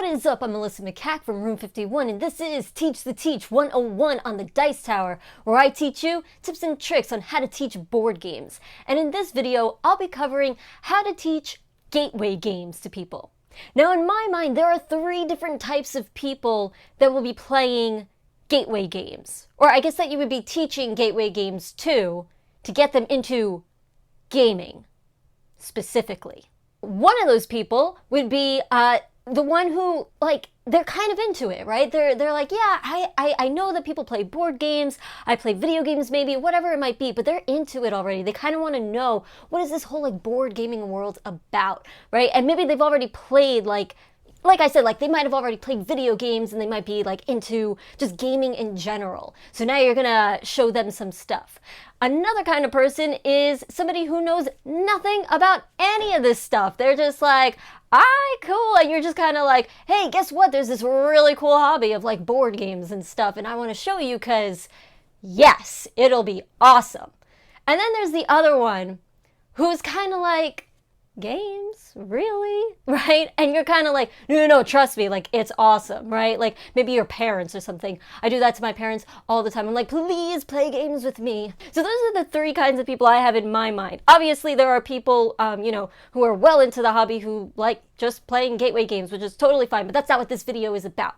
is up? I'm Melissa Makak from Room 51, and this is Teach the Teach 101 on the Dice Tower, where I teach you tips and tricks on how to teach board games. And in this video, I'll be covering how to teach gateway games to people. Now, in my mind, there are 3 different types of people that will be playing gateway games. Or I guess that you would be teaching gateway games to get them into gaming, specifically. One of those people would be the one who, like, they're kind of into it, right? They're like, yeah, I know that people play board games, I play video games maybe, whatever it might be, but they're into it already. They kind of want to know, what is this whole, like, board gaming world about, right? And maybe they've already played, like I said, like, they might have already played video games and they might be, like, into just gaming in general. So now you're gonna show them some stuff. Another kind of person is somebody who knows nothing about any of this stuff. They're just like, alright, cool. And you're just kind of like, hey, guess what? There's this really cool hobby of, like, board games and stuff, and I want to show you because, yes, it'll be awesome. And then there's the other one who's kind of like, games? Really? Right? And you're kind of like, no, trust me, like, it's awesome, right? Like, maybe your parents or something. I do that to my parents all the time. I'm like, please play games with me. So those are the 3 kinds of people I have in my mind. Obviously, there are people, who are well into the hobby who like just playing gateway games, which is totally fine, but that's not what this video is about.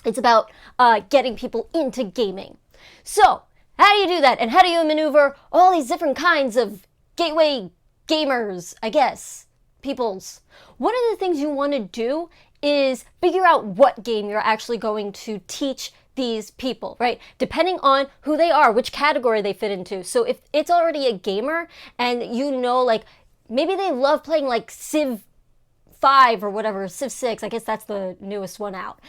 It's about getting people into gaming. So, how do you do that? And how do you maneuver all these different kinds of gateway gamers, I guess, peoples? One of the things you want to do is figure out what game you're actually going to teach these people, right? Depending on who they are, which category they fit into. So if it's already a gamer and you know, like, maybe they love playing, like, Civ 5 or whatever, Civ 6, I guess that's the newest one out.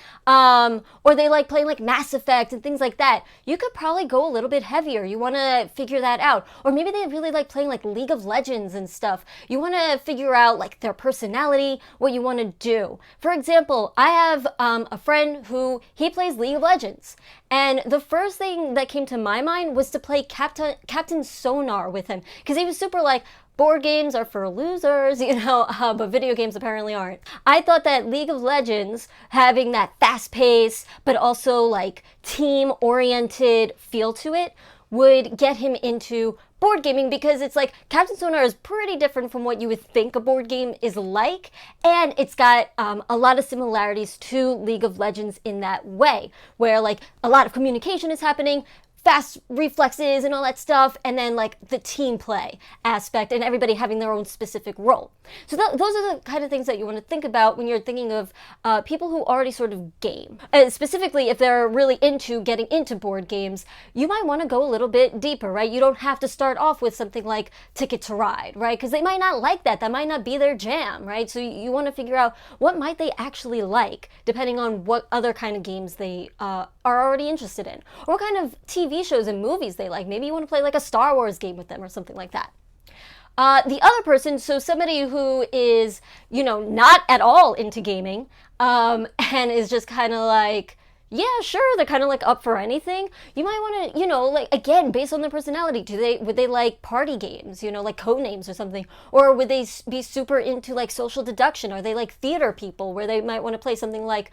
Or they like playing, like, Mass Effect and things like that. You could probably go a little bit heavier. You want to figure that out. Or maybe they really like playing, like, League of Legends and stuff. You want to figure out, like, their personality, what you want to do. For example, I have a friend who, he plays League of Legends. And the first thing that came to my mind was to play Captain Sonar with him. Because he was super like, board games are for losers, but video games apparently aren't. I thought that League of Legends, having that fast pace, but also, like, team-oriented feel to it, would get him into board gaming, because it's like, Captain Sonar is pretty different from what you would think a board game is like, and it's got a lot of similarities to League of Legends in that way, where, like, a lot of communication is happening, fast reflexes and all that stuff, and then, like, the team play aspect and everybody having their own specific role. So those are the kind of things that you want to think about when you're thinking of people who already sort of game. Specifically, if they're really into getting into board games, you might want to go a little bit deeper, right? You don't have to start off with something like Ticket to Ride, right? Because they might not like that. That might not be their jam, right? So you want to figure out what might they actually like, depending on what other kind of games they are already interested in, or what kind of TV shows and movies they like. Maybe you want to play, like, a Star Wars game with them or something like that. The other person, so somebody who is, not at all into gaming, and is just kind of like, yeah, sure, they're kind of like up for anything. You might want to, like, again, based on their personality, would they like party games, like Codenames or something? Or would they be super into, like, social deduction? Are they like theater people, where they might want to play something like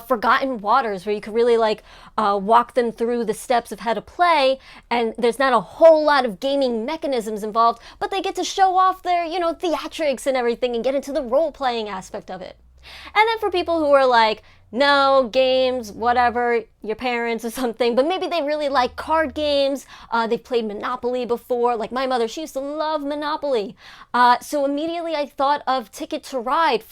Forgotten Waters, where you could really, like, walk them through the steps of how to play, and there's not a whole lot of gaming mechanisms involved, but they get to show off their, theatrics and everything and get into the role-playing aspect of it. And then for people who are like, no, games, whatever, your parents or something, but maybe they really like card games, they've played Monopoly before, like my mother, she used to love Monopoly. So immediately I thought of Ticket to Ride,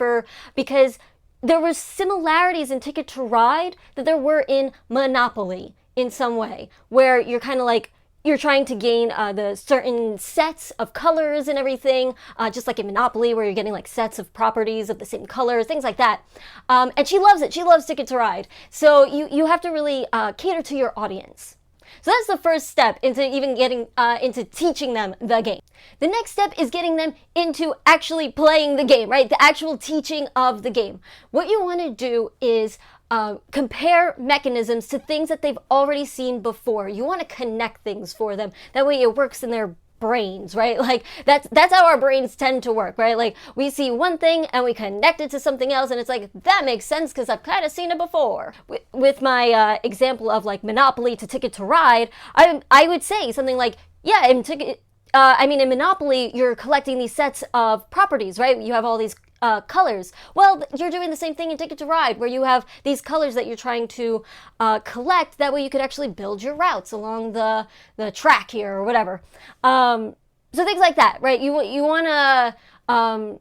because there were similarities in Ticket to Ride that there were in Monopoly in some way, where you're kind of like, you're trying to gain the certain sets of colors and everything, just like in Monopoly, where you're getting, like, sets of properties of the same colors, things like that. And she loves it. She loves Ticket to Ride. So you have to really cater to your audience. So that's the first step into even getting into teaching them the game. The next step is getting them into actually playing the game, right? The actual teaching of the game. What you want to do is compare mechanisms to things that they've already seen before. You want to connect things for them. That way it works in their brains, right? Like that's how our brains tend to work, right? Like we see one thing and we connect it to something else, and it's like, that makes sense because I've kind of seen it before. With my example of like Monopoly to Ticket to Ride, I would say something like, yeah, in in Monopoly, you're collecting these sets of properties, right? You have all these colors. Well, you're doing the same thing in Ticket to Ride, where you have these colors that you're trying to collect. That way you could actually build your routes along the track here or whatever. So things like that, right? You want to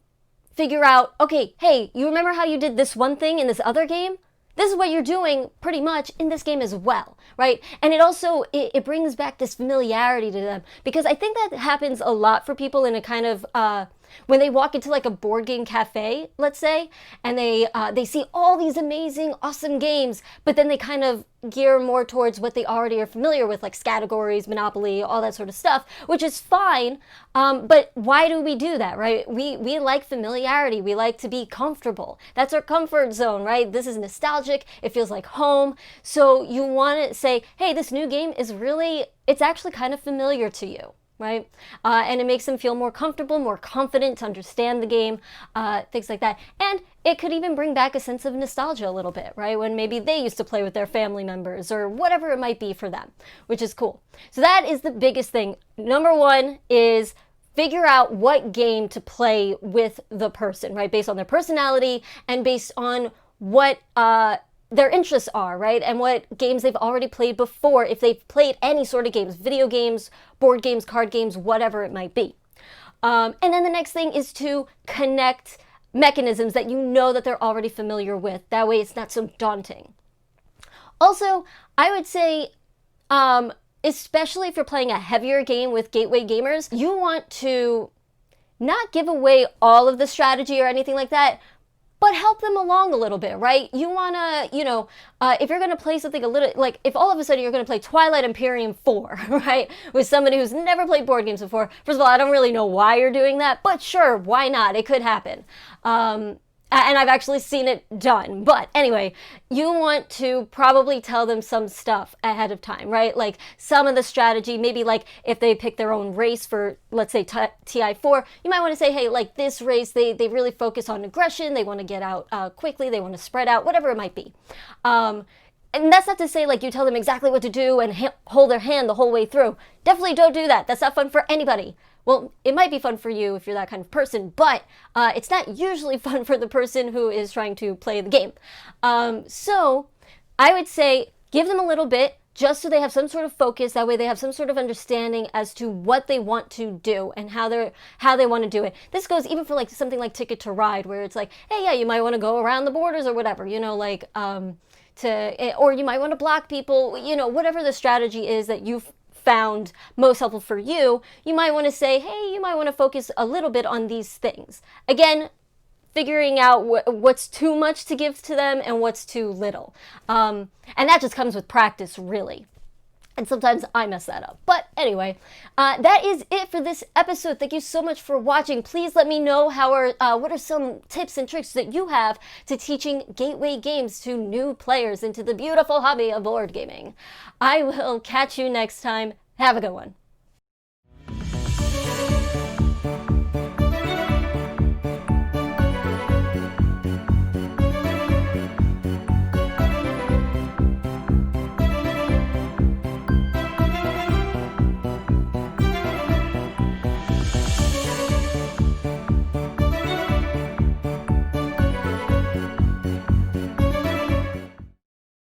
figure out, okay, hey, you remember how you did this one thing in this other game? This is what you're doing pretty much in this game as well, right? And it also, it brings back this familiarity to them, because I think that happens a lot for people in a kind of, when they walk into like a board game cafe, let's say, and they see all these amazing, awesome games, but then they kind of gear more towards what they already are familiar with, like categories, Monopoly, all that sort of stuff, which is fine. But why do we do that, right? We like familiarity. We like to be comfortable. That's our comfort zone, right? This is nostalgic. It feels like home. So you want to say, hey, this new game is really, it's actually kind of familiar to you, right? And it makes them feel more comfortable, more confident to understand the game, things like that. And it could even bring back a sense of nostalgia a little bit, right? When maybe they used to play with their family members or whatever it might be for them, which is cool. So that is the biggest thing. Number one is figure out what game to play with the person, right? Based on their personality and based on what their interests are, right? And what games they've already played before, if they've played any sort of games, video games, board games, card games, whatever it might be. And then the next thing is to connect mechanisms that you know that they're already familiar with. That way it's not so daunting. Also, I would say, especially if you're playing a heavier game with gateway gamers, you want to not give away all of the strategy or anything like that, but help them along a little bit, right? You want to, if you're going to play something a little, like if all of a sudden you're going to play Twilight Imperium 4, right? With somebody who's never played board games before. First of all, I don't really know why you're doing that, but sure, why not? It could happen. And I've actually seen it done. But anyway, you want to probably tell them some stuff ahead of time, right? Like some of the strategy, maybe like if they pick their own race for, let's say, TI4, you might want to say, hey, like this race, they really focus on aggression. They want to get out quickly. They want to spread out, whatever it might be. And that's not to say like you tell them exactly what to do and hold their hand the whole way through. Definitely don't do that. That's not fun for anybody. Well, it might be fun for you if you're that kind of person, but it's not usually fun for the person who is trying to play the game. So I would say give them a little bit just so they have some sort of focus. That way they have some sort of understanding as to what they want to do and how they want to do it. This goes even for like something like Ticket to Ride, where it's like, hey, yeah, you might want to go around the borders or whatever, or you might want to block people, whatever the strategy is that you've found most helpful for you, you might want to say, hey, you might want to focus a little bit on these things. Again, figuring out what's too much to give to them and what's too little. And that just comes with practice, really. And sometimes I mess that up. But anyway, that is it for this episode. Thank you so much for watching. Please let me know what are some tips and tricks that you have to teaching gateway games to new players into the beautiful hobby of board gaming. I will catch you next time. Have a good one.